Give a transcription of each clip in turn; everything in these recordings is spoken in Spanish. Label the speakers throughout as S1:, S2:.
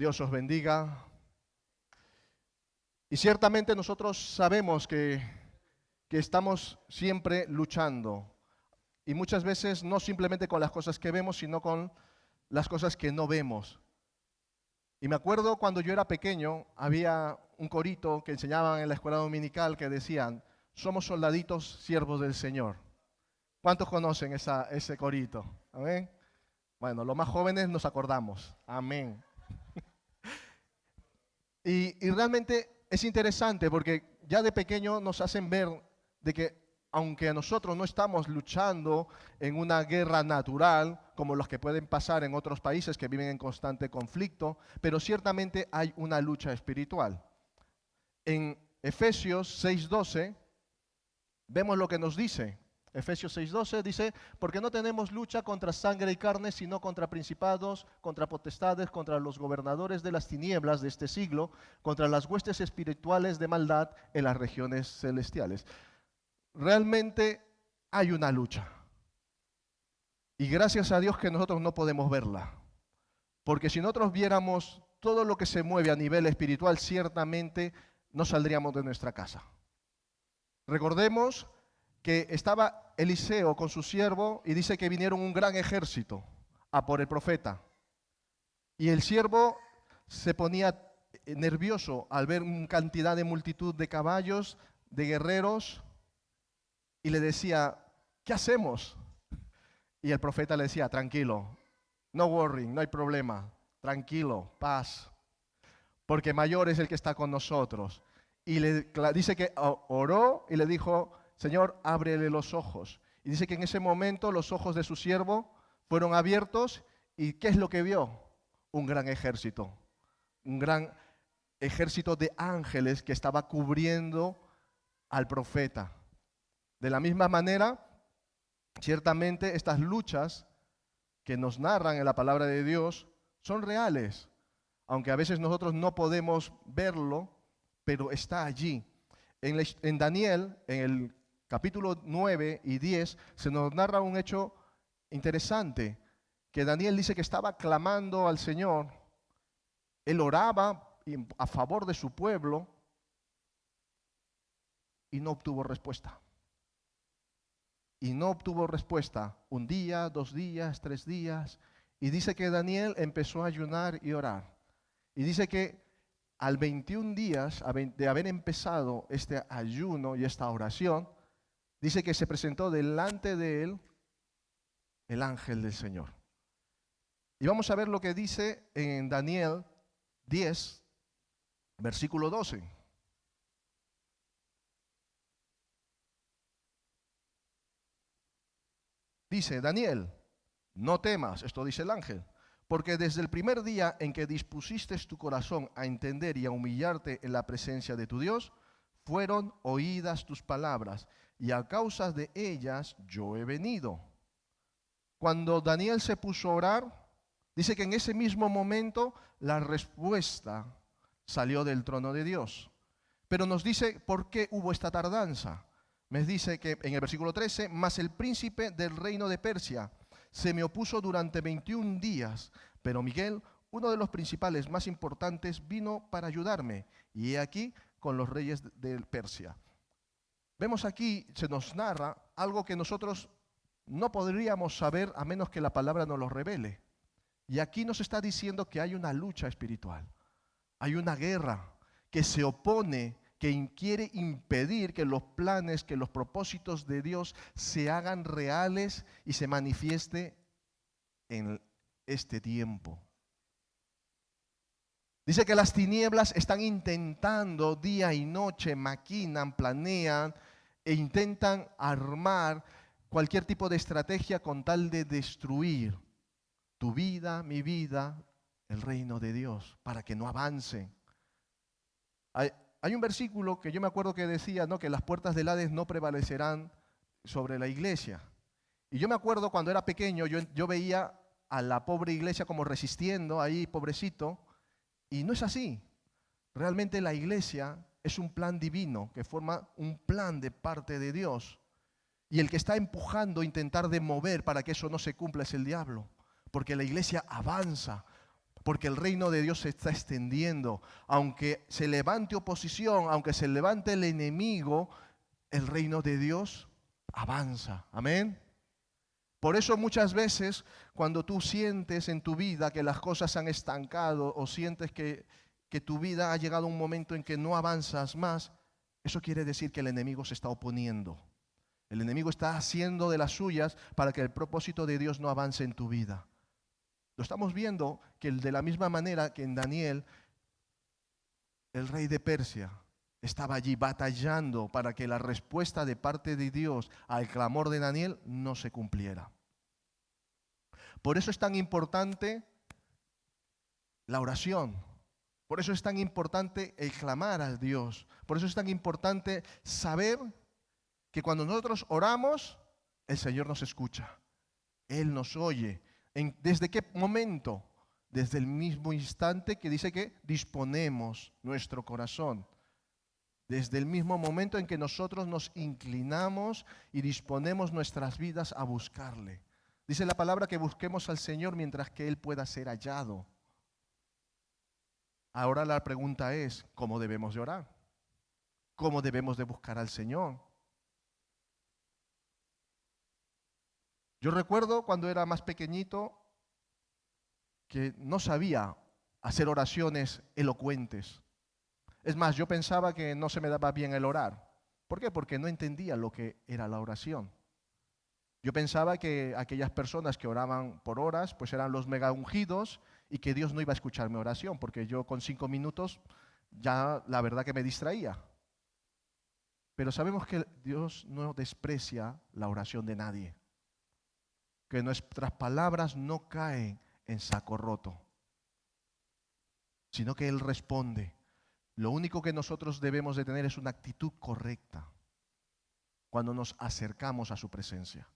S1: Dios os bendiga. Y ciertamente nosotros sabemos que estamos siempre luchando. Y muchas veces no simplemente con las cosas que vemos, sino con las cosas que no vemos. Y me acuerdo cuando yo era pequeño, había un corito que enseñaban en la escuela dominical que decían: somos soldaditos siervos del Señor. ¿Cuántos conocen ese corito? Amén. Bueno, los más jóvenes nos acordamos. Amén. Y realmente es interesante porque ya de pequeño nos hacen ver de que aunque nosotros no estamos luchando en una guerra natural, como los que pueden pasar en otros países que viven en constante conflicto, pero ciertamente hay una lucha espiritual. En Efesios 6:12 vemos lo que nos dice. Efesios 6:12 dice: porque no tenemos lucha contra sangre y carne, sino contra principados, contra potestades, contra los gobernadores de las tinieblas de este siglo, contra las huestes espirituales de maldad en las regiones celestiales. Realmente hay una lucha. Y gracias a Dios que nosotros no podemos verla. Porque si nosotros viéramos todo lo que se mueve a nivel espiritual, ciertamente no saldríamos de nuestra casa. Recordemos que estaba Eliseo con su siervo y dice que vinieron un gran ejército a por el profeta. Y el siervo se ponía nervioso al ver una cantidad de multitud de caballos, de guerreros, y le decía: ¿qué hacemos? Y el profeta le decía: tranquilo, no worry, no hay problema, tranquilo, paz, porque mayor es el que está con nosotros. Y dice que oró y le dijo: Señor, ábrele los ojos. Y dice que en ese momento los ojos de su siervo fueron abiertos. ¿Y qué es lo que vio? Un gran ejército de ángeles que estaba cubriendo al profeta. De la misma manera, ciertamente estas luchas que nos narran en la palabra de Dios son reales, aunque a veces nosotros no podemos verlo, pero está allí. En Daniel, en el capítulo 9 y 10, se nos narra un hecho interesante, que Daniel dice que estaba clamando al Señor, él oraba a favor de su pueblo y no obtuvo respuesta. Y no obtuvo respuesta un día, 2 días, 3 días. Y dice que Daniel empezó a ayunar y orar. Y dice que al 21 días de haber empezado este ayuno y esta oración, dice que se presentó delante de él el ángel del Señor. Y vamos a ver lo que dice en Daniel 10, versículo 12. Dice: Daniel, no temas, esto dice el ángel, porque desde el primer día en que dispusiste tu corazón a entender y a humillarte en la presencia de tu Dios, fueron oídas tus palabras, y a causa de ellas yo he venido. Cuando Daniel se puso a orar, dice que en ese mismo momento la respuesta salió del trono de Dios. Pero nos dice por qué hubo esta tardanza. Me dice que en el versículo 13, mas el príncipe del reino de Persia se me opuso durante 21 días, pero Miguel, uno de los principales más importantes, vino para ayudarme, y he aquí con los reyes de Persia. Vemos aquí, se nos narra algo que nosotros no podríamos saber a menos que la palabra nos lo revele. Y aquí nos está diciendo que hay una lucha espiritual, hay una guerra que se opone, que quiere impedir que los planes, que los propósitos de Dios se hagan reales y se manifieste en este tiempo. Dice que las tinieblas están intentando día y noche, maquinan, planean e intentan armar cualquier tipo de estrategia con tal de destruir tu vida, mi vida, el reino de Dios, para que no avancen. Hay un versículo que yo me acuerdo que decía, ¿no?, que las puertas del Hades no prevalecerán sobre la iglesia. Y yo me acuerdo cuando era pequeño, yo veía a la pobre iglesia como resistiendo ahí, pobrecito, y no es así. Realmente la iglesia es un plan divino, que forma un plan de parte de Dios. Y el que está empujando, intentar de mover para que eso no se cumpla es el diablo. Porque la iglesia avanza, porque el reino de Dios se está extendiendo. Aunque se levante oposición, aunque se levante el enemigo, el reino de Dios avanza. Amén. Por eso muchas veces cuando tú sientes en tu vida que las cosas se han estancado o sientes que tu vida ha llegado a un momento en que no avanzas más, eso quiere decir que el enemigo se está oponiendo. El enemigo está haciendo de las suyas para que el propósito de Dios no avance en tu vida. Lo estamos viendo que de la misma manera que en Daniel, el rey de Persia estaba allí batallando para que la respuesta de parte de Dios al clamor de Daniel no se cumpliera. Por eso es tan importante la oración. Por eso es tan importante el clamar a Dios. Por eso es tan importante saber que cuando nosotros oramos, el Señor nos escucha. Él nos oye. ¿Desde qué momento? Desde el mismo instante que dice que disponemos nuestro corazón. Desde el mismo momento en que nosotros nos inclinamos y disponemos nuestras vidas a buscarle. Dice la palabra que busquemos al Señor mientras que Él pueda ser hallado. Ahora la pregunta es, ¿cómo debemos de orar? ¿Cómo debemos de buscar al Señor? Yo recuerdo cuando era más pequeñito que no sabía hacer oraciones elocuentes. Es más, yo pensaba que no se me daba bien el orar. ¿Por qué? Porque no entendía lo que era la oración. Yo pensaba que aquellas personas que oraban por horas, pues eran los mega ungidos y que Dios no iba a escuchar mi oración, porque yo con 5 minutos ya la verdad que me distraía. Pero sabemos que Dios no desprecia la oración de nadie, que nuestras palabras no caen en saco roto, sino que Él responde. Lo único que nosotros debemos de tener es una actitud correcta cuando nos acercamos a su presencia.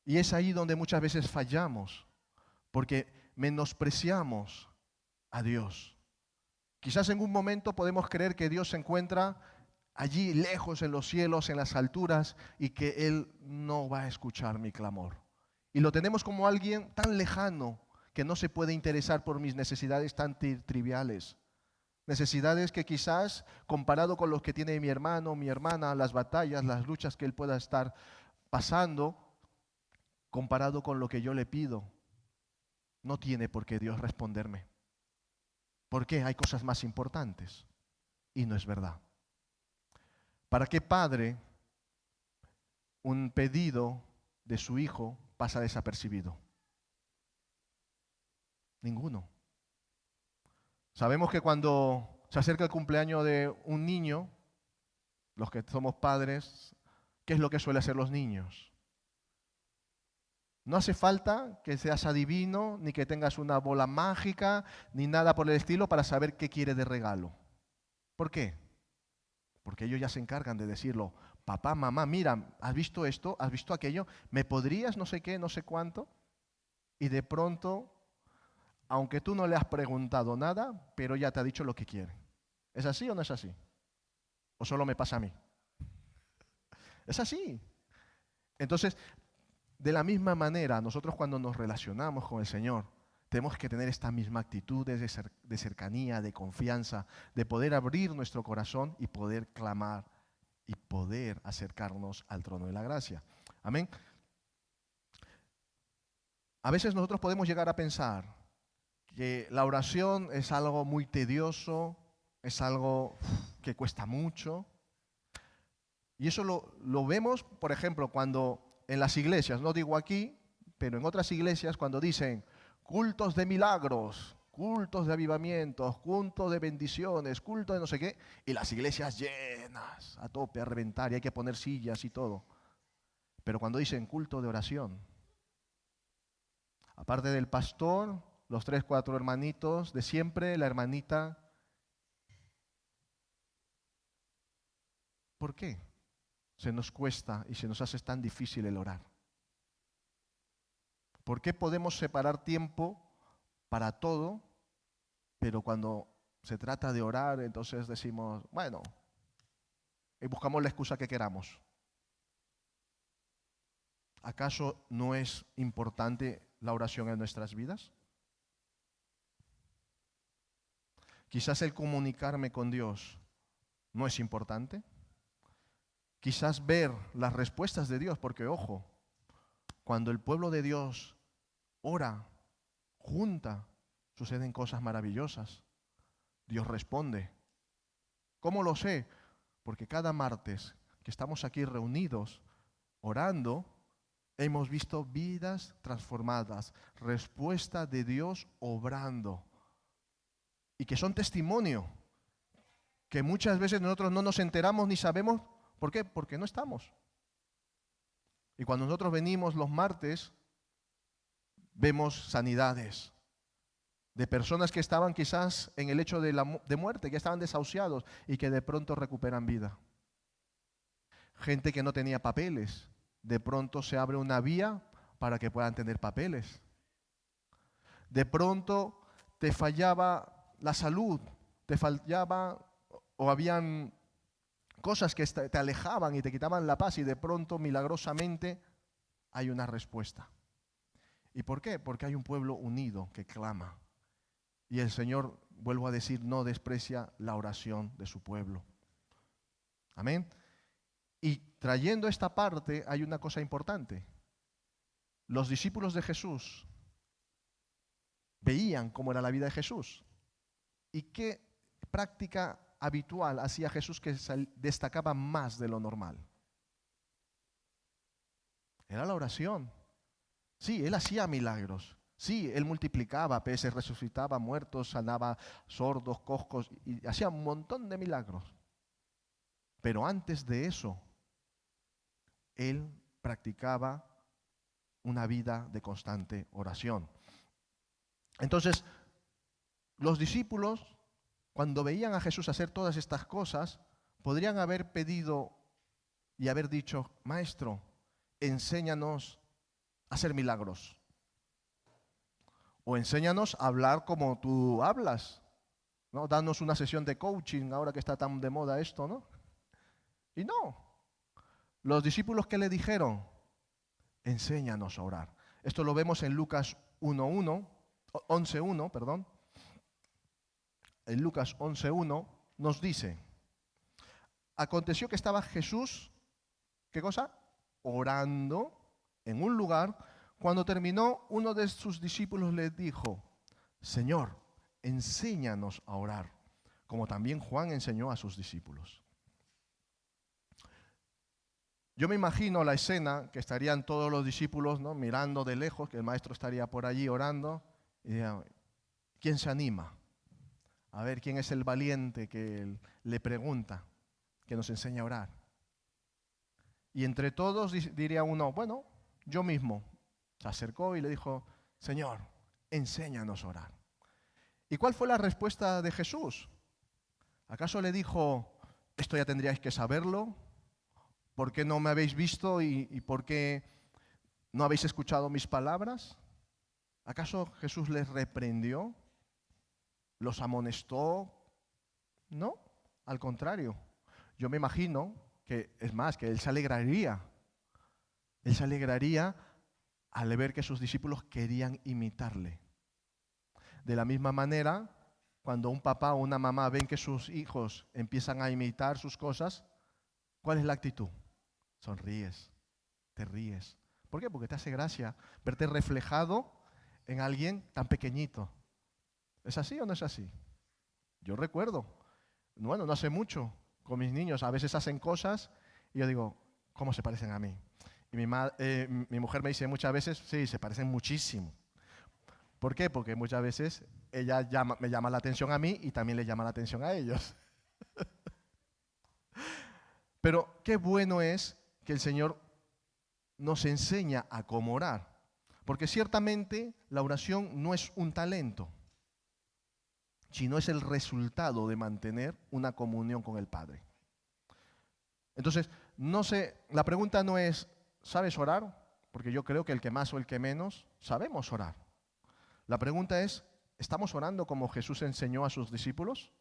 S1: Y es ahí donde muchas veces fallamos, porque menospreciamos a Dios. Quizás en un momento podemos creer que Dios se encuentra allí lejos en los cielos, en las alturas, y que Él no va a escuchar mi clamor. Y lo tenemos como alguien tan lejano que no se puede interesar por mis necesidades tan triviales. Necesidades que quizás, comparado con los que tiene mi hermano, mi hermana, las batallas, las luchas que él pueda estar pasando, comparado con lo que yo le pido, no tiene por qué Dios responderme. ¿Por qué? Hay cosas más importantes. Y no es verdad. ¿Para qué padre un pedido de su hijo pasa desapercibido? Ninguno. Sabemos que cuando se acerca el cumpleaños de un niño, los que somos padres, ¿qué es lo que suelen hacer los niños? No hace falta que seas adivino, ni que tengas una bola mágica, ni nada por el estilo para saber qué quiere de regalo. ¿Por qué? Porque ellos ya se encargan de decirlo. Papá, mamá, mira, ¿has visto esto? ¿Has visto aquello? ¿Me podrías no sé qué, no sé cuánto? Y de pronto, aunque tú no le has preguntado nada, pero ya te ha dicho lo que quiere. ¿Es así o no es así? ¿O solo me pasa a mí? Es así. Entonces, de la misma manera, nosotros cuando nos relacionamos con el Señor, tenemos que tener esta misma actitud de cercanía, de confianza, de poder abrir nuestro corazón y poder clamar y poder acercarnos al trono de la gracia. Amén. A veces nosotros podemos llegar a pensar que la oración es algo muy tedioso, es algo que cuesta mucho. Y eso lo vemos, por ejemplo, cuando en las iglesias, no digo aquí, pero en otras iglesias, cuando dicen cultos de milagros, cultos de avivamientos, cultos de bendiciones, cultos de no sé qué, y las iglesias llenas, a tope, a reventar, y hay que poner sillas y todo. Pero cuando dicen culto de oración, aparte del pastor, los 3, 4 hermanitos de siempre, la hermanita, ¿por qué se nos cuesta y se nos hace tan difícil el orar? ¿Por qué podemos separar tiempo para todo, pero cuando se trata de orar, entonces decimos, bueno, y buscamos la excusa que queramos? ¿Acaso no es importante la oración en nuestras vidas? Quizás el comunicarme con Dios no es importante. Quizás ver las respuestas de Dios, porque ojo, cuando el pueblo de Dios ora, junta, suceden cosas maravillosas. Dios responde. ¿Cómo lo sé? Porque cada martes que estamos aquí reunidos orando, hemos visto vidas transformadas, respuesta de Dios obrando, y que son testimonio, que muchas veces nosotros no nos enteramos ni sabemos. ¿Por qué? Porque no estamos. Y cuando nosotros venimos los martes, vemos sanidades de personas que estaban quizás en el lecho de muerte, que estaban desahuciados y que de pronto recuperan vida. Gente que no tenía papeles, de pronto se abre una vía para que puedan tener papeles. De pronto te fallaba la salud, te fallaba o habían cosas que te alejaban y te quitaban la paz, y de pronto milagrosamente hay una respuesta. ¿Y por qué? Porque hay un pueblo unido que clama. Y el Señor, vuelvo a decir, no desprecia la oración de su pueblo. Amén. Y trayendo esta parte hay una cosa importante. Los discípulos de Jesús veían cómo era la vida de Jesús y qué práctica habitual hacía Jesús que destacaba más de lo normal. Era la oración. Sí, Él hacía milagros. Sí, Él multiplicaba peces, resucitaba muertos, sanaba sordos, cojos y hacía un montón de milagros. Pero antes de eso, Él practicaba una vida de constante oración. Entonces, los discípulos, cuando veían a Jesús hacer todas estas cosas, podrían haber pedido y haber dicho: Maestro, enséñanos a hacer milagros. O enséñanos a hablar como tú hablas, ¿no? Danos una sesión de coaching ahora que está tan de moda esto, ¿no? Y no. Los discípulos, ¿qué le dijeron? Enséñanos a orar. Esto lo vemos en Lucas 11:1, perdón. En Lucas 11:1 nos dice: aconteció que estaba Jesús, ¿qué cosa? Orando en un lugar. Cuando terminó, uno de sus discípulos le dijo: Señor, enséñanos a orar, como también Juan enseñó a sus discípulos. Yo me imagino la escena que estarían todos los discípulos, ¿no?, mirando de lejos, que el maestro estaría por allí orando, y dirían: ¿quién se anima? A ver, ¿quién es el valiente que le pregunta, que nos enseña a orar? Y entre todos diría uno: bueno, yo mismo. Se acercó y le dijo: Señor, enséñanos a orar. ¿Y cuál fue la respuesta de Jesús? ¿Acaso le dijo: esto ya tendríais que saberlo? ¿Por qué no me habéis visto y por qué no habéis escuchado mis palabras? ¿Acaso Jesús les reprendió? ¿Los amonestó? No, al contrario. Yo me imagino que, es más, que Él se alegraría. Él se alegraría al ver que sus discípulos querían imitarle. De la misma manera, cuando un papá o una mamá ven que sus hijos empiezan a imitar sus cosas, ¿cuál es la actitud? Sonríes, te ríes. ¿Por qué? Porque te hace gracia verte reflejado en alguien tan pequeñito. ¿Es así o no es así? Yo recuerdo, bueno, no hace mucho, con mis niños, a veces hacen cosas y yo digo: ¿cómo se parecen a mí? Y mi mujer me dice muchas veces: sí, se parecen muchísimo. ¿Por qué? Porque muchas veces ella me llama la atención a mí y también le llama la atención a ellos. Pero qué bueno es que el Señor nos enseña a cómo orar. Porque ciertamente la oración no es un talento, sino es el resultado de mantener una comunión con el Padre. Entonces, no sé, la pregunta no es: ¿sabes orar? Porque yo creo que el que más o el que menos sabemos orar. La pregunta es: ¿estamos orando como Jesús enseñó a sus discípulos?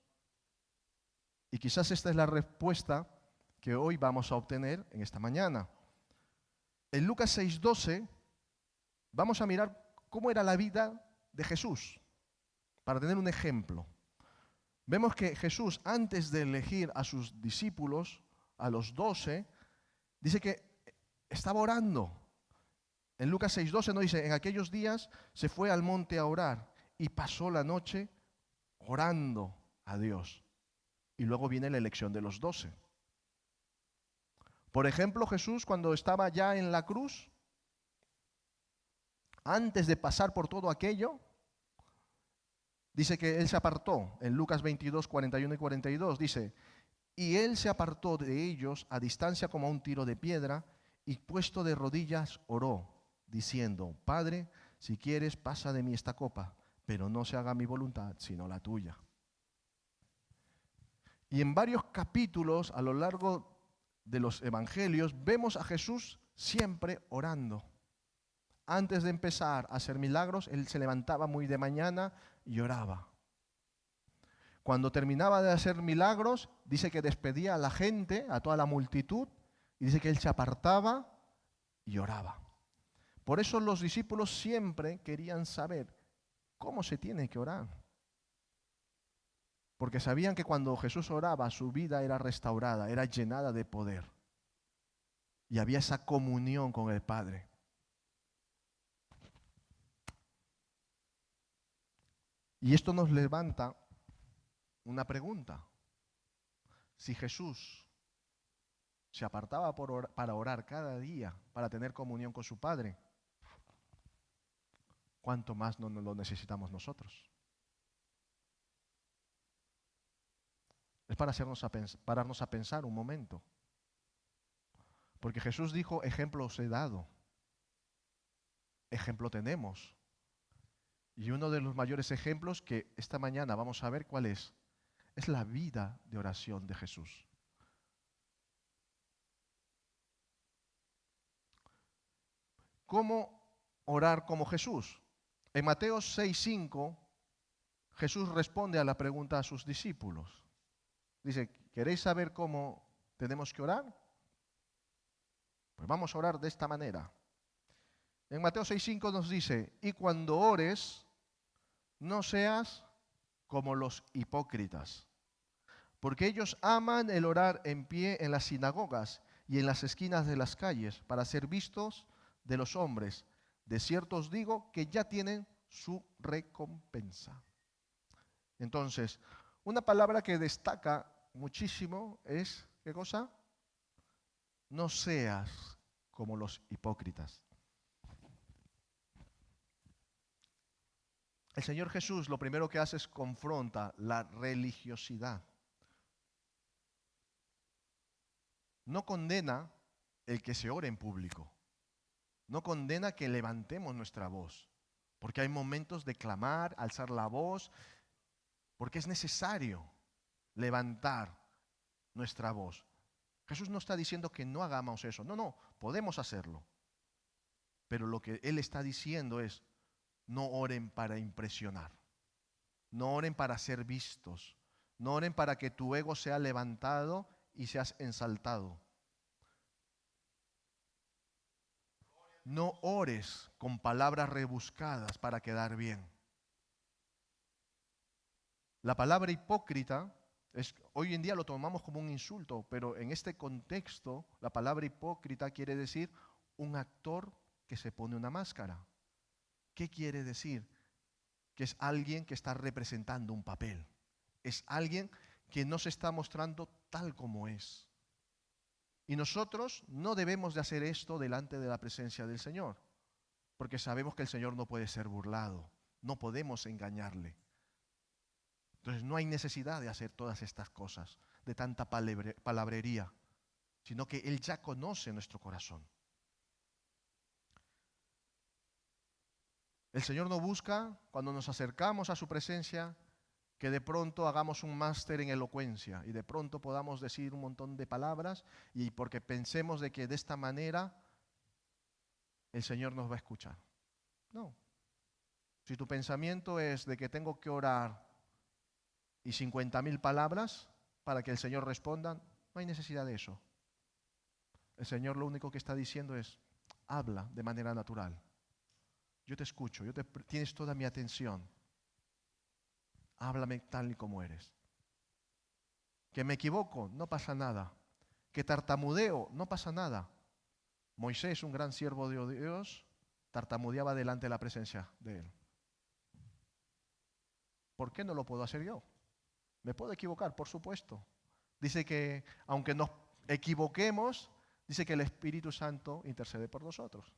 S1: Y quizás esta es la respuesta que hoy vamos a obtener en esta mañana. En Lucas 6:12 vamos a mirar cómo era la vida de Jesús, para tener un ejemplo. Vemos que Jesús, antes de elegir a sus discípulos, a los 12, dice que estaba orando. En Lucas 6:12 nos dice, en aquellos días se fue al monte a orar y pasó la noche orando a Dios. Y luego viene la elección de los 12. Por ejemplo, Jesús, cuando estaba ya en la cruz, antes de pasar por todo aquello, dice que Él se apartó. En Lucas 22, 41 y 42 dice, y Él se apartó de ellos a distancia como a un tiro de piedra, y puesto de rodillas oró, diciendo, Padre, si quieres, pasa de mí esta copa, pero no se haga mi voluntad, sino la tuya. Y en varios capítulos a lo largo de los evangelios vemos a Jesús siempre orando. Antes de empezar a hacer milagros, Él se levantaba muy de mañana y oraba. Cuando terminaba de hacer milagros, dice que despedía a la gente, a toda la multitud, y dice que Él se apartaba y oraba. Por eso los discípulos siempre querían saber cómo se tiene que orar. Porque sabían que cuando Jesús oraba, su vida era restaurada, era llenada de poder. Y había esa comunión con el Padre. Y esto nos levanta una pregunta. Si Jesús se apartaba para orar cada día, para tener comunión con su Padre, ¿cuánto más no lo necesitamos nosotros? Es para pararnos a pensar un momento. Porque Jesús dijo, ejemplo os he dado. Ejemplo tenemos. Y uno de los mayores ejemplos que esta mañana vamos a ver cuál es la vida de oración de Jesús. ¿Cómo orar como Jesús? En Mateo 6:5, Jesús responde a la pregunta a sus discípulos. Dice, ¿queréis saber cómo tenemos que orar? Pues vamos a orar de esta manera. En Mateo 6:5 nos dice, y cuando ores, no seas como los hipócritas, porque ellos aman el orar en pie en las sinagogas y en las esquinas de las calles para ser vistos de los hombres. De cierto os digo que ya tienen su recompensa. Entonces, una palabra que destaca muchísimo es, ¿qué cosa? No seas como los hipócritas. El Señor Jesús lo primero que hace es confronta la religiosidad. No condena el que se ore en público. No condena que levantemos nuestra voz. Porque hay momentos de clamar, alzar la voz, porque es necesario levantar nuestra voz. Jesús no está diciendo que no hagamos eso. No, podemos hacerlo. Pero lo que Él está diciendo es, no oren para impresionar. No oren para ser vistos. No oren para que tu ego sea levantado y seas ensaltado. No ores con palabras rebuscadas para quedar bien. La palabra hipócrita, hoy en día lo tomamos como un insulto, pero en este contexto la palabra hipócrita quiere decir un actor que se pone una máscara. ¿Qué quiere decir? Que es alguien que está representando un papel. Es alguien que no se está mostrando tal como es. Y nosotros no debemos de hacer esto delante de la presencia del Señor, porque sabemos que el Señor no puede ser burlado, no podemos engañarle. Entonces no hay necesidad de hacer todas estas cosas, de tanta palabrería, sino que Él ya conoce nuestro corazón. El Señor no busca, cuando nos acercamos a su presencia, que de pronto hagamos un máster en elocuencia y de pronto podamos decir un montón de palabras y porque pensemos de que de esta manera el Señor nos va a escuchar. No. Si tu pensamiento es de que tengo que orar y 50.000 palabras para que el Señor responda, no hay necesidad de eso. El Señor lo único que está diciendo es, habla de manera natural. yo te escucho, tienes toda mi atención. Háblame tal y como eres. Que me equivoco, no pasa nada. Que tartamudeo, no pasa nada. Moisés, un gran siervo de Dios, tartamudeaba delante de la presencia de él. ¿Por qué no lo puedo hacer yo? Me puedo equivocar, por supuesto. Dice que aunque nos equivoquemos, dice que el Espíritu Santo intercede por nosotros.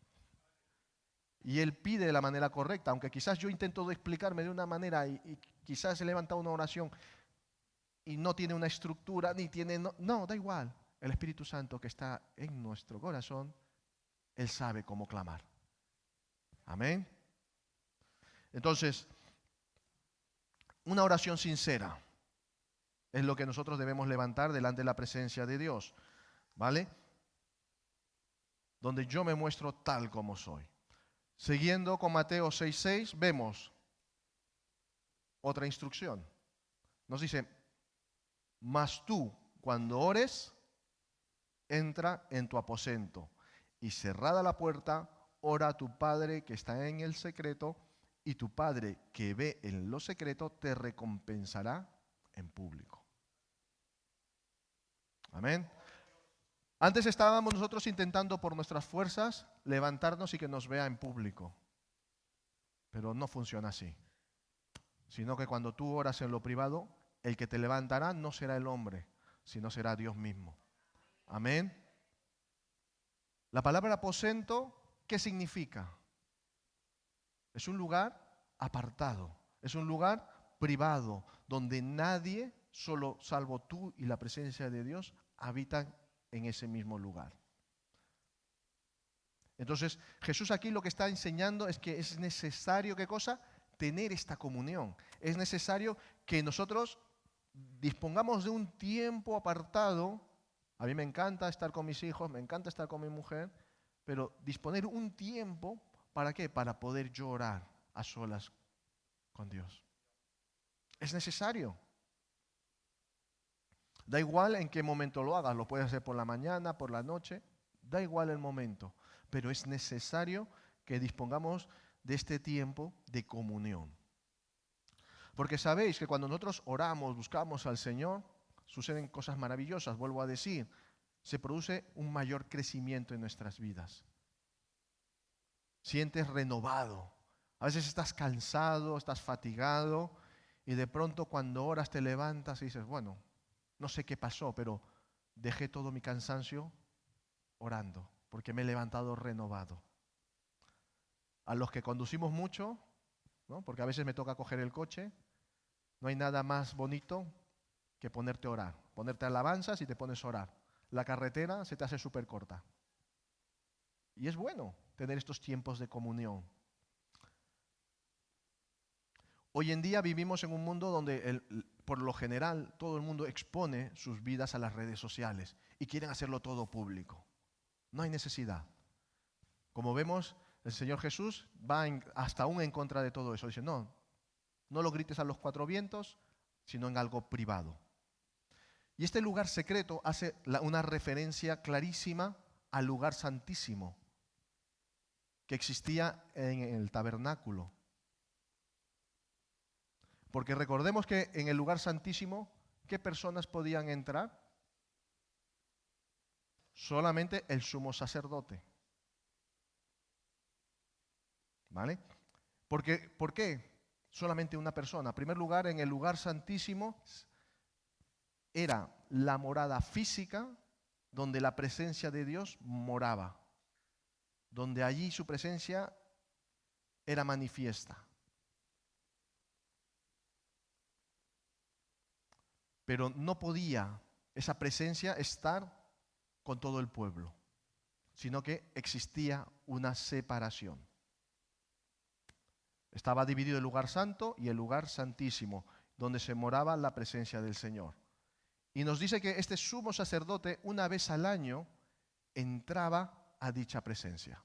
S1: Y Él pide de la manera correcta, aunque quizás yo intento explicarme de una manera y quizás he levantado una oración y no tiene una estructura, ni tiene... No, da igual. El Espíritu Santo que está en nuestro corazón, Él sabe cómo clamar. Amén. Entonces, una oración sincera es lo que nosotros debemos levantar delante de la presencia de Dios, ¿vale? Donde yo me muestro tal como soy. Siguiendo con Mateo 6:6, vemos otra instrucción. Nos dice, mas tú, cuando ores, entra en tu aposento y cerrada la puerta, ora a tu Padre que está en el secreto, y tu Padre que ve en lo secreto te recompensará en público. Amén. Antes estábamos nosotros intentando por nuestras fuerzas levantarnos y que nos vea en público. Pero no funciona así. Sino que cuando tú oras en lo privado, el que te levantará no será el hombre, sino será Dios mismo. Amén. La palabra aposento, ¿qué significa? Es un lugar apartado, es un lugar privado, donde nadie, solo salvo tú y la presencia de Dios, habitan en ese mismo lugar. Entonces, Jesús aquí lo que está enseñando es que es necesario, ¿qué cosa? Tener esta comunión. Es necesario que nosotros dispongamos de un tiempo apartado. A mí me encanta estar con mis hijos, me encanta estar con mi mujer, pero disponer un tiempo, ¿para qué? Para poder llorar a solas con Dios. Es necesario. Da igual en qué momento lo hagas, lo puedes hacer por la mañana, por la noche, da igual el momento, pero es necesario que dispongamos de este tiempo de comunión. Porque sabéis que cuando nosotros oramos, buscamos al Señor, suceden cosas maravillosas, vuelvo a decir, se produce un mayor crecimiento en nuestras vidas. Sientes renovado. A veces estás cansado, estás fatigado y de pronto cuando oras te levantas y dices, bueno, no sé qué pasó, pero dejé todo mi cansancio orando, porque me he levantado renovado. A los que conducimos mucho, ¿no? Porque a veces me toca coger el coche, no hay nada más bonito que ponerte a orar, ponerte alabanzas y te pones a orar. La carretera se te hace súper corta. Y es bueno tener estos tiempos de comunión. Hoy en día vivimos en un mundo donde por lo general todo el mundo expone sus vidas a las redes sociales y quieren hacerlo todo público. No hay necesidad. Como vemos, el Señor Jesús va hasta aún en contra de todo eso. Dice, no lo grites a los cuatro vientos, sino en algo privado. Y este lugar secreto hace una referencia clarísima al lugar santísimo que existía en el tabernáculo. Porque recordemos que en el lugar santísimo, ¿qué personas podían entrar? Solamente el sumo sacerdote. ¿Vale? ¿Por qué solamente una persona? En primer lugar, en el lugar santísimo era la morada física donde la presencia de Dios moraba, donde allí su presencia era manifiesta. Pero no podía esa presencia estar con todo el pueblo, sino que existía una separación. Estaba dividido el lugar santo y el lugar santísimo, donde se moraba la presencia del Señor. Y nos dice que este sumo sacerdote, una vez al año, entraba a dicha presencia.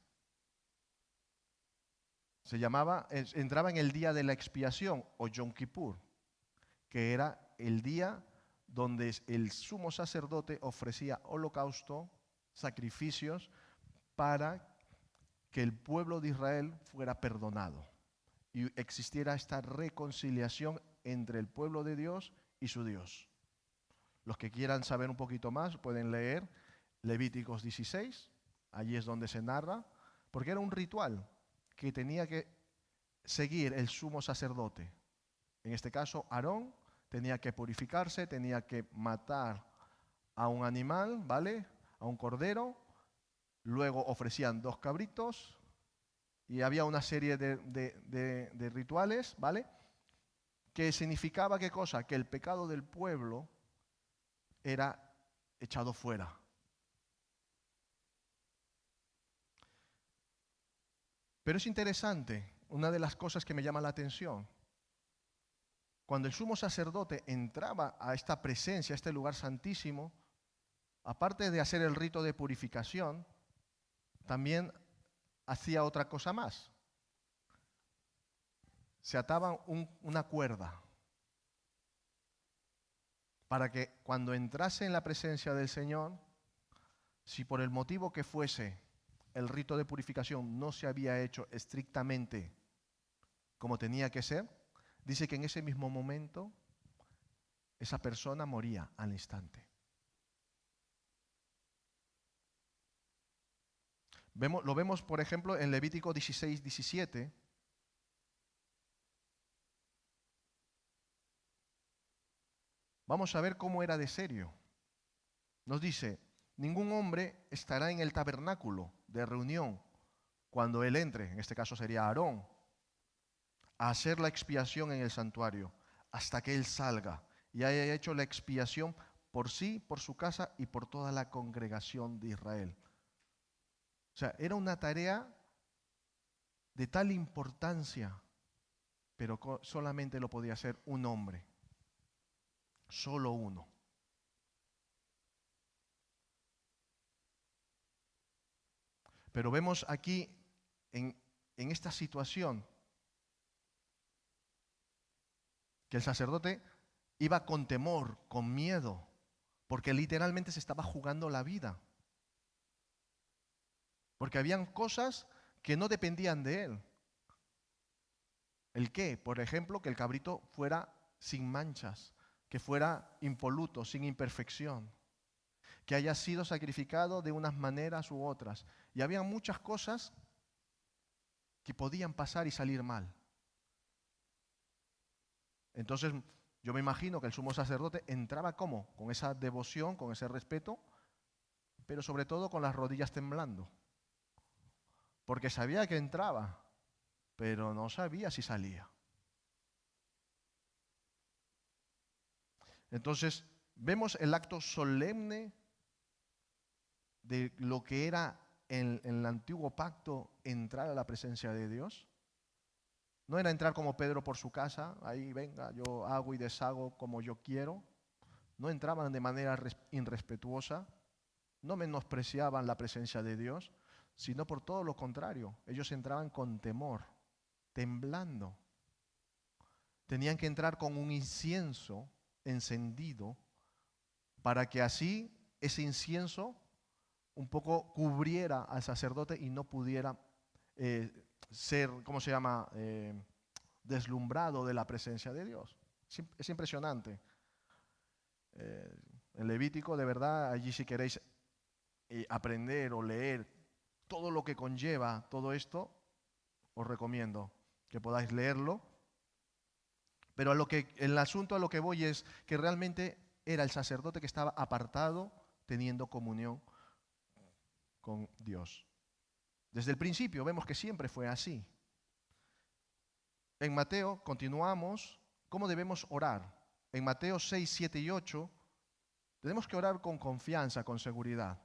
S1: Entraba en el día de la expiación, o Yom Kippur, que era el día donde el sumo sacerdote ofrecía holocausto, sacrificios, para que el pueblo de Israel fuera perdonado y existiera esta reconciliación entre el pueblo de Dios y su Dios. Los que quieran saber un poquito más pueden leer Levíticos 16, allí es donde se narra, porque era un ritual que tenía que seguir el sumo sacerdote. En este caso, Aarón tenía que purificarse, tenía que matar a un animal, ¿vale? A un cordero, luego ofrecían 2 cabritos y había una serie de rituales, ¿vale? Que significaba ¿qué cosa? Que el pecado del pueblo era echado fuera. Pero es interesante, una de las cosas que me llama la atención, cuando el sumo sacerdote entraba a esta presencia, a este lugar santísimo, aparte de hacer el rito de purificación, también hacía otra cosa más. Se ataban una cuerda para que cuando entrase en la presencia del Señor, si por el motivo que fuese el rito de purificación no se había hecho estrictamente como tenía que ser, dice que en ese mismo momento esa persona moría al instante. Lo vemos, por ejemplo, en Levítico 16, 17. Vamos a ver cómo era de serio. Nos dice, ningún hombre estará en el tabernáculo de reunión cuando él entre, en este caso sería Aarón, a hacer la expiación en el santuario, hasta que él salga y haya hecho la expiación por sí, por su casa y por toda la congregación de Israel. O sea, era una tarea de tal importancia, pero solamente lo podía hacer un hombre, solo uno. Pero vemos aquí en esta situación que el sacerdote iba con temor, con miedo, porque literalmente se estaba jugando la vida. Porque habían cosas que no dependían de él. ¿El qué? Por ejemplo, que el cabrito fuera sin manchas, que fuera impoluto, sin imperfección, que haya sido sacrificado de unas maneras u otras. Y había muchas cosas que podían pasar y salir mal. Entonces, yo me imagino que el sumo sacerdote entraba ¿cómo? Con esa devoción, con ese respeto, pero sobre todo con las rodillas temblando. Porque sabía que entraba, pero no sabía si salía. Entonces, vemos el acto solemne de lo que era en el antiguo pacto entrar a la presencia de Dios. No era entrar como Pedro por su casa, ahí venga, yo hago y deshago como yo quiero. No entraban de manera irrespetuosa, no menospreciaban la presencia de Dios, sino por todo lo contrario. Ellos entraban con temor, temblando. Tenían que entrar con un incienso encendido para que así ese incienso un poco cubriera al sacerdote y no pudiera ser, ¿cómo se llama?, deslumbrado de la presencia de Dios. Es impresionante. En Levítico, de verdad, allí si queréis aprender o leer todo lo que conlleva todo esto, os recomiendo que podáis leerlo. Pero el asunto a lo que voy es que realmente era el sacerdote que estaba apartado teniendo comunión con Dios. Desde el principio vemos que siempre fue así. En Mateo continuamos cómo debemos orar. En Mateo 6, 7 y 8 tenemos que orar con confianza, con seguridad.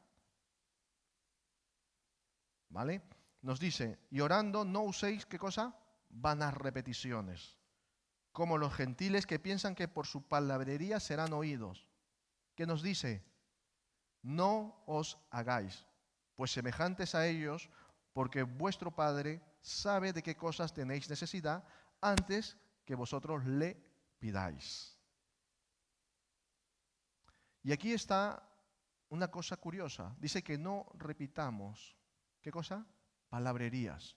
S1: ¿Vale? Nos dice, y orando no uséis, ¿qué cosa? Vanas repeticiones, como los gentiles que piensan que por su palabrería serán oídos. ¿Qué nos dice? No os hagáis, pues semejantes a ellos, porque vuestro Padre sabe de qué cosas tenéis necesidad antes que vosotros le pidáis. Y aquí está una cosa curiosa. Dice que no repitamos, ¿qué cosa? palabrerías.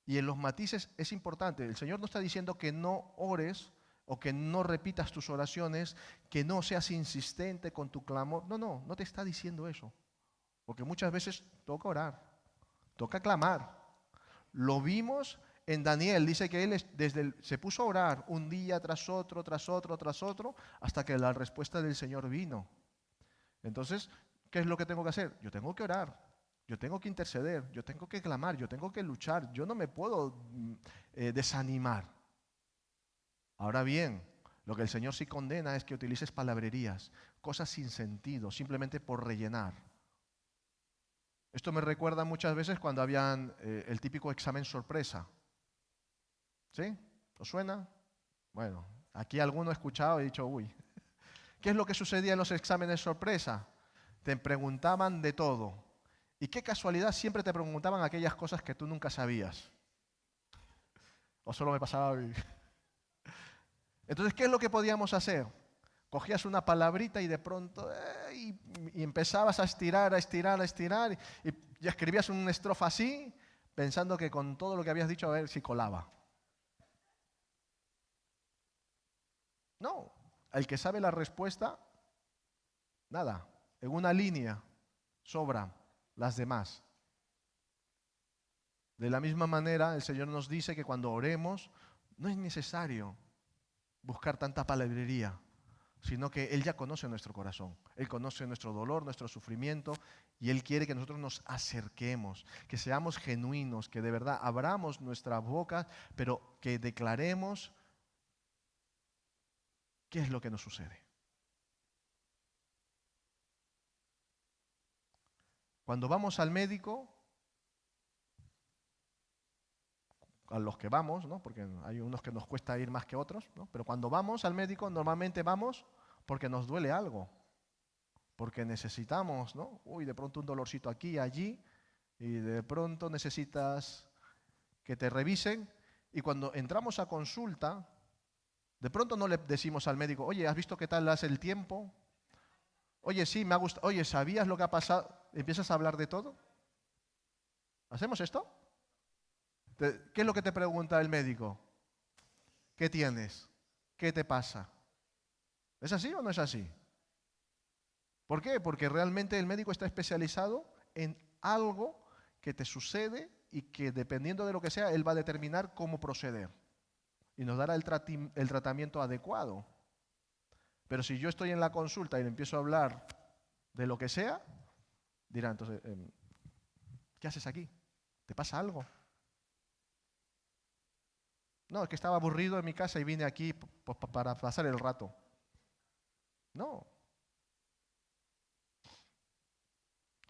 S1: Y en los matices es importante. El Señor no está diciendo que no ores o que no repitas tus oraciones, que no seas insistente con tu clamor. No te está diciendo eso. Porque muchas veces toca orar, toca clamar. Lo vimos en Daniel, dice que él se puso a orar un día tras otro, tras otro, tras otro, hasta que la respuesta del Señor vino. Entonces, ¿qué es lo que tengo que hacer? Yo tengo que orar. Yo tengo que interceder, yo tengo que clamar, yo tengo que luchar, yo no me puedo desanimar. Ahora bien, lo que el Señor sí condena es que utilices palabrerías, cosas sin sentido, simplemente por rellenar. Esto me recuerda muchas veces cuando habían el típico examen sorpresa. ¿Sí? ¿Os suena? Bueno, aquí alguno ha escuchado y ha dicho, uy. ¿Qué es lo que sucedía en los exámenes sorpresa? Te preguntaban de todo. Y qué casualidad, siempre te preguntaban aquellas cosas que tú nunca sabías. O solo me pasaba a mí. Entonces, ¿qué es lo que podíamos hacer? Cogías una palabrita y de pronto y empezabas a estirar, a estirar, a estirar y escribías una estrofa así, pensando que con todo lo que habías dicho a ver si colaba. No, el que sabe la respuesta, nada, en una línea sobran las demás. De la misma manera, el Señor nos dice que cuando oremos no es necesario buscar tanta palabrería, sino que Él ya conoce nuestro corazón. Él conoce nuestro dolor, nuestro sufrimiento, y Él quiere que nosotros nos acerquemos, que seamos genuinos, que de verdad abramos nuestra boca, pero que declaremos qué es lo que nos sucede. Cuando vamos al médico, a los que vamos, ¿no? Porque hay unos que nos cuesta ir más que otros, ¿no? Pero cuando vamos al médico, normalmente vamos porque nos duele algo, porque necesitamos, ¿no? Uy, de pronto un dolorcito aquí, allí, y de pronto necesitas que te revisen, y cuando entramos a consulta, de pronto no le decimos al médico, oye, ¿has visto qué tal hace el tiempo? Oye, sí, me ha gustado. Oye, ¿sabías lo que ha pasado? ¿Empiezas a hablar de todo? ¿Hacemos esto? ¿Qué es lo que te pregunta el médico? ¿Qué tienes? ¿Qué te pasa? ¿Es así o no es así? ¿Por qué? Porque realmente el médico está especializado en algo que te sucede y que dependiendo de lo que sea, él va a determinar cómo proceder y nos dará el tratamiento adecuado. Pero si yo estoy en la consulta y le empiezo a hablar de lo que sea, dirá entonces, ¿qué haces aquí? ¿Te pasa algo? No, es que estaba aburrido en mi casa y vine aquí para pasar el rato. No.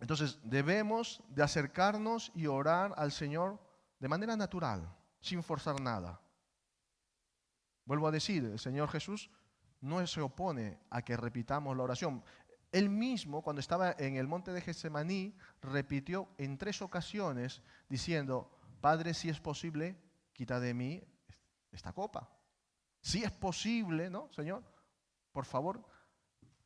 S1: Entonces debemos de acercarnos y orar al Señor de manera natural, sin forzar nada. Vuelvo a decir, el Señor Jesús no se opone a que repitamos la oración. Él mismo, cuando estaba en el monte de Getsemaní, repitió en 3 ocasiones diciendo, Padre, si es posible, quita de mí esta copa. Si es posible, ¿no, Señor? Por favor,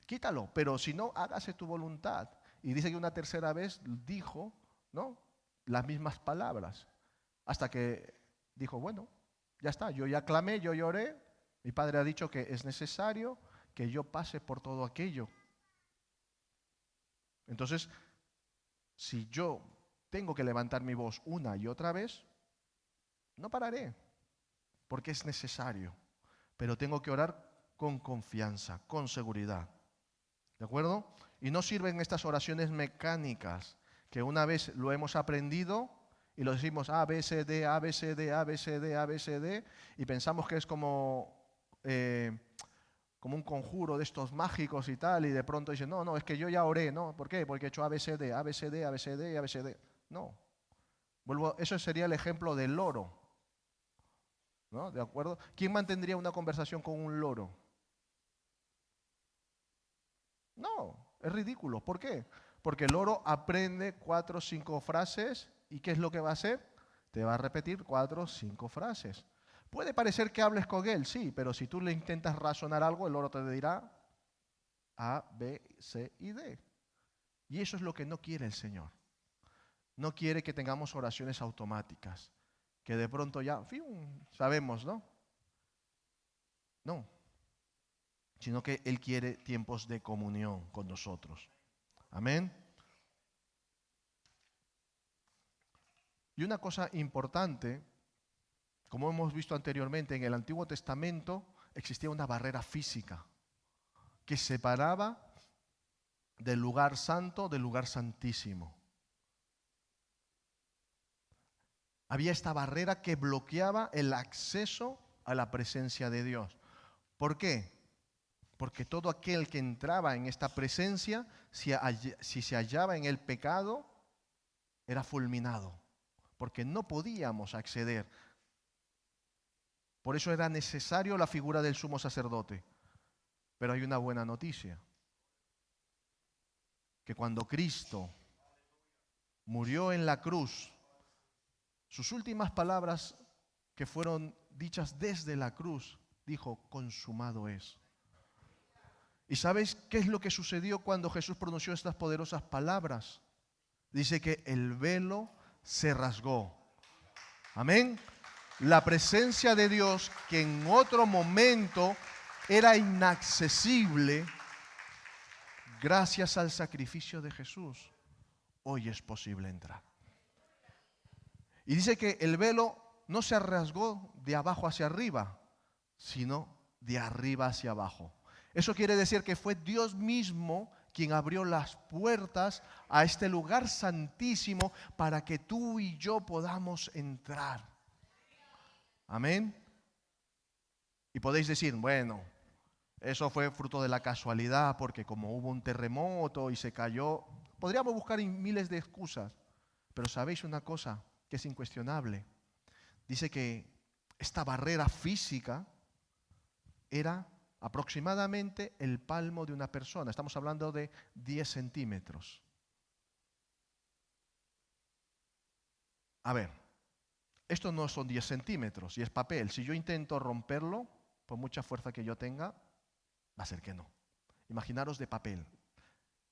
S1: quítalo, pero si no, hágase tu voluntad. Y dice que una tercera vez dijo, ¿no?, las mismas palabras, hasta que dijo, bueno, ya está, yo ya clamé, yo lloré, mi Padre ha dicho que es necesario que yo pase por todo aquello. Entonces, si yo tengo que levantar mi voz una y otra vez, no pararé, porque es necesario, pero tengo que orar con confianza, con seguridad. ¿De acuerdo? Y no sirven estas oraciones mecánicas, que una vez lo hemos aprendido y lo decimos A, B, C, D, A, B, C, D, A, B, C, D, A, B, C, D, y pensamos que es como un conjuro de estos mágicos y tal, y de pronto dicen, no, es que yo ya oré, ¿no? ¿Por qué? Porque he hecho A, B, C, D, A, B, C, D, A, B, C, D y A, B, C, D. No. Eso sería el ejemplo del loro, ¿no? ¿De acuerdo? ¿Quién mantendría una conversación con un loro? No, es ridículo. ¿Por qué? Porque el loro aprende 4 o 5 frases y ¿qué es lo que va a hacer? Te va a repetir 4 o 5 frases. Puede parecer que hables con él, sí, pero si tú le intentas razonar algo, el loro te dirá A, B, C y D. Y eso es lo que no quiere el Señor. no quiere que tengamos oraciones automáticas, que de pronto ya, ¡fium!, sabemos, ¿no? No, sino que Él quiere tiempos de comunión con nosotros. Amén. Y una cosa importante, como hemos visto anteriormente, en el Antiguo Testamento existía una barrera física que separaba del lugar santo del lugar santísimo. Había esta barrera que bloqueaba el acceso a la presencia de Dios. ¿Por qué? Porque todo aquel que entraba en esta presencia, si se hallaba en el pecado, era fulminado, porque no podíamos acceder. Por eso era necesario la figura del sumo sacerdote. Pero hay una buena noticia, que cuando Cristo murió en la cruz, sus últimas palabras que fueron dichas desde la cruz, dijo, consumado es. ¿Y sabes qué es lo que sucedió cuando Jesús pronunció estas poderosas palabras? Dice que el velo se rasgó. Amén. La presencia de Dios, que en otro momento era inaccesible, gracias al sacrificio de Jesús, hoy es posible entrar. Y dice que el velo no se rasgó de abajo hacia arriba, sino de arriba hacia abajo. Eso quiere decir que fue Dios mismo quien abrió las puertas a este lugar santísimo para que tú y yo podamos entrar. Amén. Y podéis decir, bueno, eso fue fruto de la casualidad, porque como hubo un terremoto y se cayó, podríamos buscar miles de excusas. Pero ¿sabéis una cosa que es incuestionable? Dice que esta barrera física era aproximadamente el palmo de una persona. Estamos hablando de 10 centímetros. A ver, esto no son 10 centímetros y es papel. Si yo intento romperlo, por mucha fuerza que yo tenga, va a ser que no. Imaginaros de papel.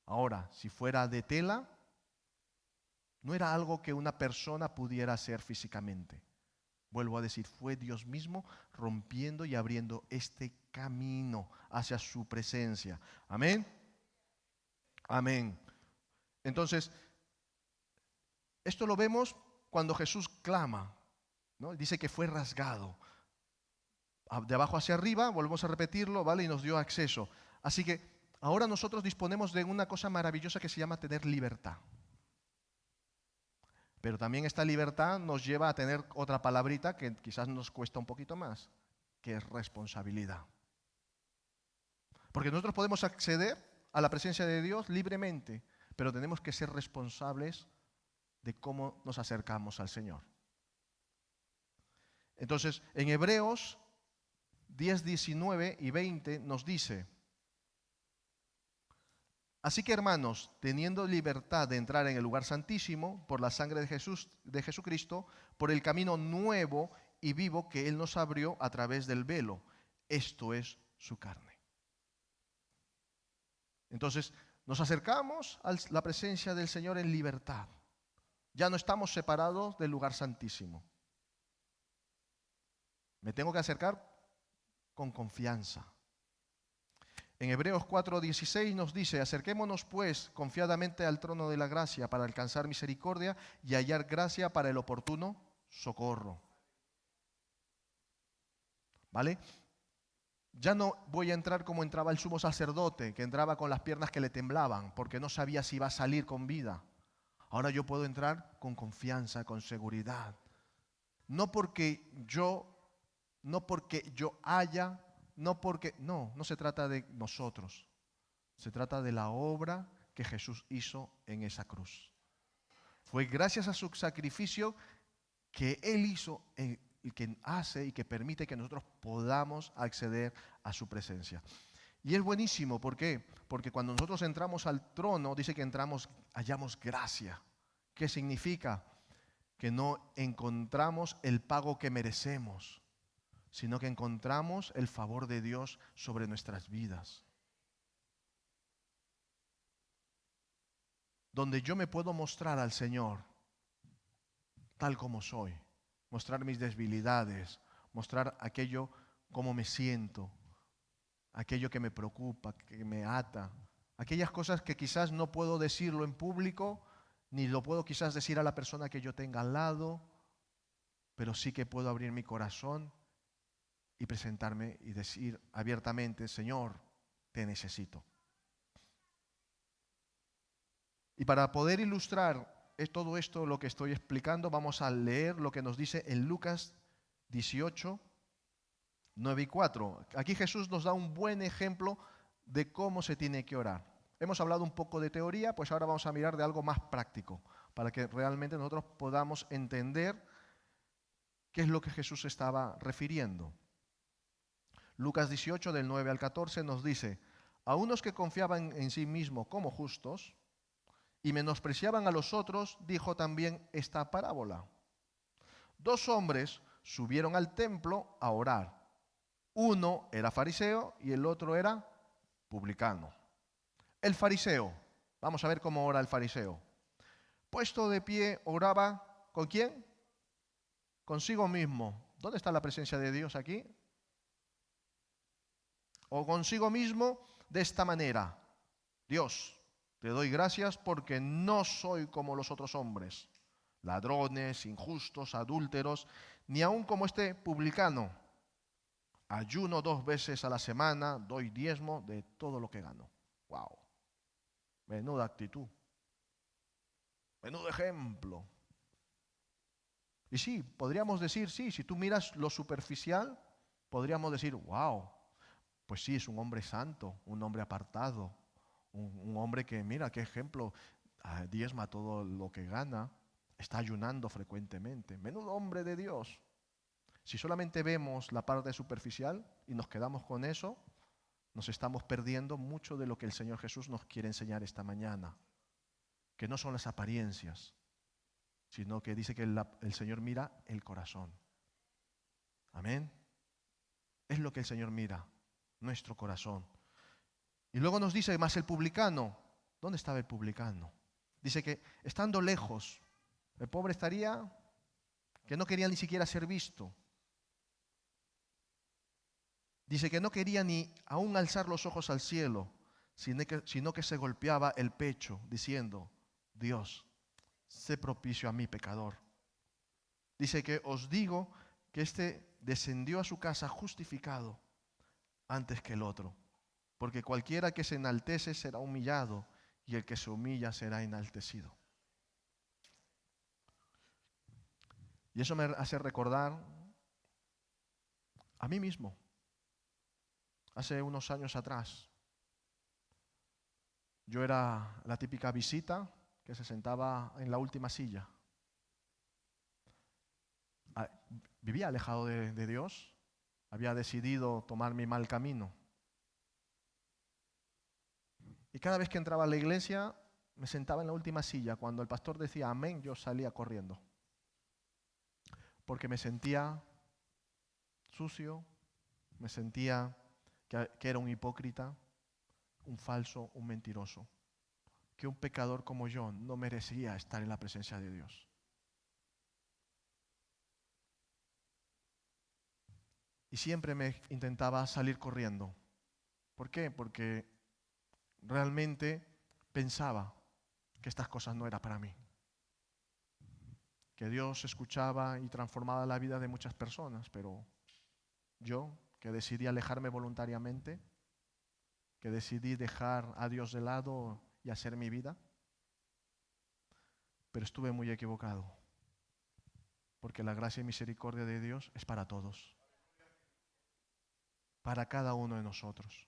S1: Ahora, si fuera de tela, no era algo que una persona pudiera hacer físicamente. Vuelvo a decir, fue Dios mismo rompiendo y abriendo este camino hacia su presencia. Amén. Amén. Entonces, esto lo vemos cuando Jesús clama, ¿no? Dice que fue rasgado. De abajo hacia arriba, volvemos a repetirlo, ¿vale? Y nos dio acceso. Así que ahora nosotros disponemos de una cosa maravillosa que se llama tener libertad. Pero también esta libertad nos lleva a tener otra palabrita que quizás nos cuesta un poquito más, que es responsabilidad. Porque nosotros podemos acceder a la presencia de Dios libremente, pero tenemos que ser responsables de cómo nos acercamos al Señor. Entonces, en Hebreos 10, 19 y 20 nos dice: así que, hermanos, teniendo libertad de entrar en el lugar santísimo por la sangre de Jesucristo, por el camino nuevo y vivo que Él nos abrió a través del velo, esto es su carne. Entonces, nos acercamos a la presencia del Señor en libertad. Ya no estamos separados del lugar santísimo. Me tengo que acercar con confianza. En Hebreos 4:16 nos dice: acerquémonos pues confiadamente al trono de la gracia para alcanzar misericordia y hallar gracia para el oportuno socorro. ¿Vale? Ya no voy a entrar como entraba el sumo sacerdote, que entraba con las piernas que le temblaban, porque no sabía si iba a salir con vida. Ahora yo puedo entrar con confianza, con seguridad. No porque yo haya, no se trata de nosotros. Se trata de la obra que Jesús hizo en esa cruz. Fue gracias a su sacrificio que Él hizo y que hace y que permite que nosotros podamos acceder a su presencia. Y es buenísimo, ¿por qué? Porque cuando nosotros entramos al trono, dice que hallamos gracia. ¿Qué significa? Que no encontramos el pago que merecemos, sino que encontramos el favor de Dios sobre nuestras vidas. Donde yo me puedo mostrar al Señor tal como soy, mostrar mis debilidades, mostrar aquello como me siento, aquello que me preocupa, que me ata, aquellas cosas que quizás no puedo decirlo en público, ni lo puedo quizás decir a la persona que yo tenga al lado, pero sí que puedo abrir mi corazón y presentarme y decir abiertamente, Señor, te necesito. Y para poder ilustrar todo esto, lo que estoy explicando, vamos a leer lo que nos dice en Lucas 18, 9 y 4. Aquí Jesús nos da un buen ejemplo de cómo se tiene que orar. Hemos hablado un poco de teoría, pues ahora vamos a mirar de algo más práctico, para que realmente nosotros podamos entender qué es lo que Jesús estaba refiriendo. Lucas 18, del 9 al 14, nos dice, a unos que confiaban en sí mismos como justos y menospreciaban a los otros, dijo también esta parábola. Dos hombres subieron al templo a orar. Uno era fariseo y el otro era publicano. El fariseo, vamos a ver cómo ora el fariseo. Puesto de pie, oraba, ¿con quién? Consigo mismo. ¿Dónde está la presencia de Dios aquí? O consigo mismo de esta manera. Dios, te doy gracias porque no soy como los otros hombres, ladrones, injustos, adúlteros, ni aun como este publicano. Ayuno 2 veces a la semana, doy diezmo de todo lo que gano. Wow. Menuda actitud. Menudo ejemplo. Y sí, podríamos decir, sí, si tú miras lo superficial, podríamos decir, wow, pues sí, es un hombre santo, un hombre apartado, un hombre que, mira, qué ejemplo, diezma todo lo que gana, está ayunando frecuentemente. Menudo hombre de Dios. Si solamente vemos la parte superficial y nos quedamos con eso, nos estamos perdiendo mucho de lo que el Señor Jesús nos quiere enseñar esta mañana, que no son las apariencias, sino que dice que el Señor mira el corazón. Amén. Es lo que el Señor mira, nuestro corazón. Y luego nos dice más el publicano. ¿Dónde estaba el publicano? Dice que estando lejos, el pobre estaría que no quería ni siquiera ser visto. Dice que no quería ni aún alzar los ojos al cielo, sino que se golpeaba el pecho diciendo, Dios, sé propicio a mi pecador. Dice que os digo que éste descendió a su casa justificado antes que el otro, porque cualquiera que se enaltece será humillado y el que se humilla será enaltecido. Y eso me hace recordar a mí mismo. Hace unos años atrás, yo era la típica visita que se sentaba en la última silla. Vivía alejado de Dios, había decidido tomar mi mal camino. Y cada vez que entraba a la iglesia, me sentaba en la última silla. Cuando el pastor decía amén, yo salía corriendo. Porque me sentía sucio, me sentía que era un hipócrita, un falso, un mentiroso. Que un pecador como yo no merecía estar en la presencia de Dios. Y siempre me intentaba salir corriendo. ¿Por qué? Porque realmente pensaba que estas cosas no eran para mí. Que Dios escuchaba y transformaba la vida de muchas personas, pero yo, que decidí alejarme voluntariamente, que decidí dejar a Dios de lado y hacer mi vida, pero estuve muy equivocado, porque la gracia y misericordia de Dios es para todos, para cada uno de nosotros.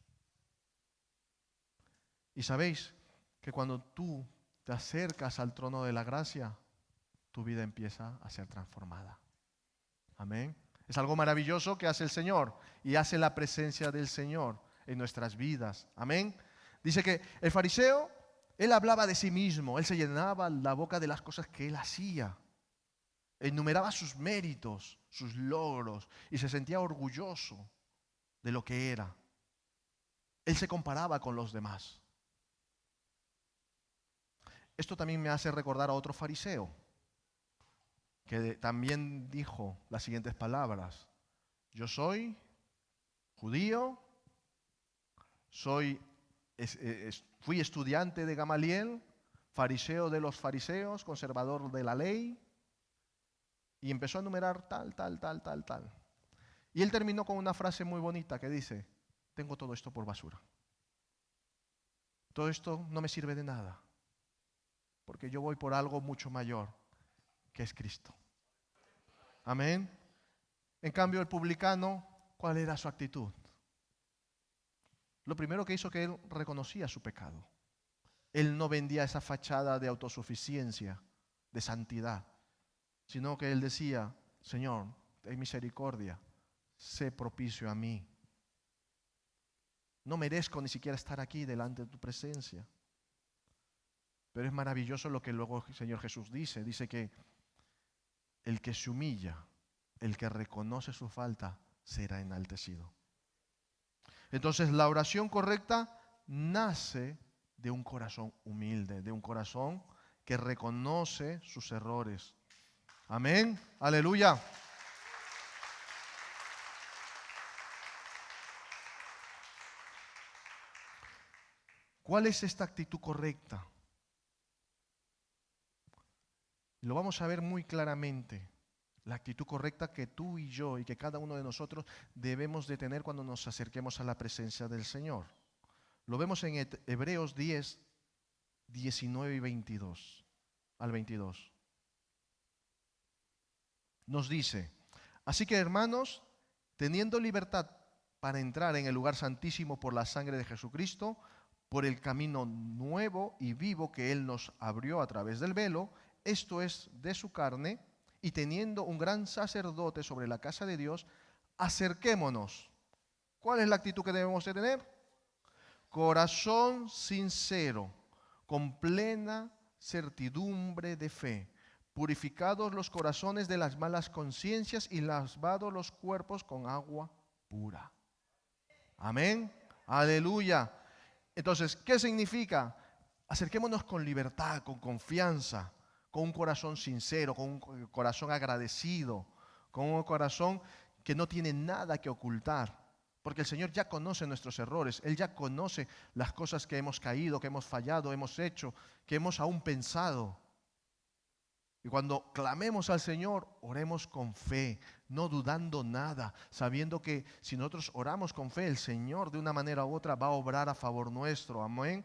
S1: Y sabéis que cuando tú te acercas al trono de la gracia, tu vida empieza a ser transformada. Amén. Es algo maravilloso que hace el Señor y hace la presencia del Señor en nuestras vidas. Amén. Dice que el fariseo, él hablaba de sí mismo, él se llenaba la boca de las cosas que él hacía. Enumeraba sus méritos, sus logros y se sentía orgulloso de lo que era. Él se comparaba con los demás. Esto también me hace recordar a otro fariseo. que también dijo las siguientes palabras: yo soy judío, fui estudiante de Gamaliel, fariseo de los fariseos, conservador de la ley, y empezó a enumerar tal, tal, tal, tal, tal. Y él terminó con una frase muy bonita que dice: tengo todo esto por basura. Todo esto no me sirve de nada, porque yo voy por algo mucho mayor, que es Cristo. Amén. En cambio, el publicano, ¿cuál era su actitud? Lo primero que hizo, que él reconocía su pecado. Él no vendía esa fachada de autosuficiencia, de santidad, sino que él decía: Señor, ten misericordia, sé propicio a mí. No merezco ni siquiera estar aquí delante de tu presencia. Pero es maravilloso lo que luego el Señor Jesús dice. Dice que el que se humilla, el que reconoce su falta, será enaltecido. Entonces, la oración correcta nace de un corazón humilde, de un corazón que reconoce sus errores. Amén. Aleluya. ¿Cuál es esta actitud correcta? Lo vamos a ver muy claramente. La actitud correcta que tú y yo y que cada uno de nosotros debemos de tener cuando nos acerquemos a la presencia del Señor. Lo vemos en Hebreos 10, 19 y 22 al 22. Nos dice: así que, hermanos, teniendo libertad para entrar en el lugar santísimo por la sangre de Jesucristo, por el camino nuevo y vivo que Él nos abrió a través del velo, esto es, de su carne, y teniendo un gran sacerdote sobre la casa de Dios, acerquémonos. ¿Cuál es la actitud que debemos de tener? Corazón sincero, con plena certidumbre de fe, purificados los corazones de las malas conciencias y lavados los cuerpos con agua pura. Amén. Aleluya. Entonces, ¿qué significa? Acerquémonos con libertad, con confianza, con un corazón sincero, con un corazón agradecido, con un corazón que no tiene nada que ocultar. Porque el Señor ya conoce nuestros errores, Él ya conoce las cosas que hemos caído, que hemos fallado, hemos hecho, que hemos aún pensado. Y cuando clamemos al Señor, oremos con fe, no dudando nada, sabiendo que si nosotros oramos con fe, el Señor de una manera u otra va a obrar a favor nuestro. Amén.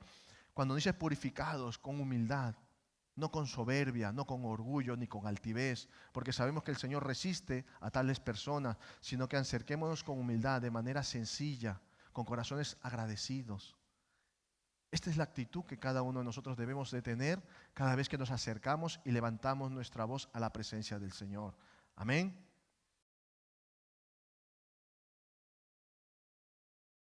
S1: Cuando dice purificados, con humildad, no con soberbia, no con orgullo ni con altivez, porque sabemos que el Señor resiste a tales personas, sino que acerquémonos con humildad, de manera sencilla, con corazones agradecidos. Esta es la actitud que cada uno de nosotros debemos de tener cada vez que nos acercamos y levantamos nuestra voz a la presencia del Señor. Amén.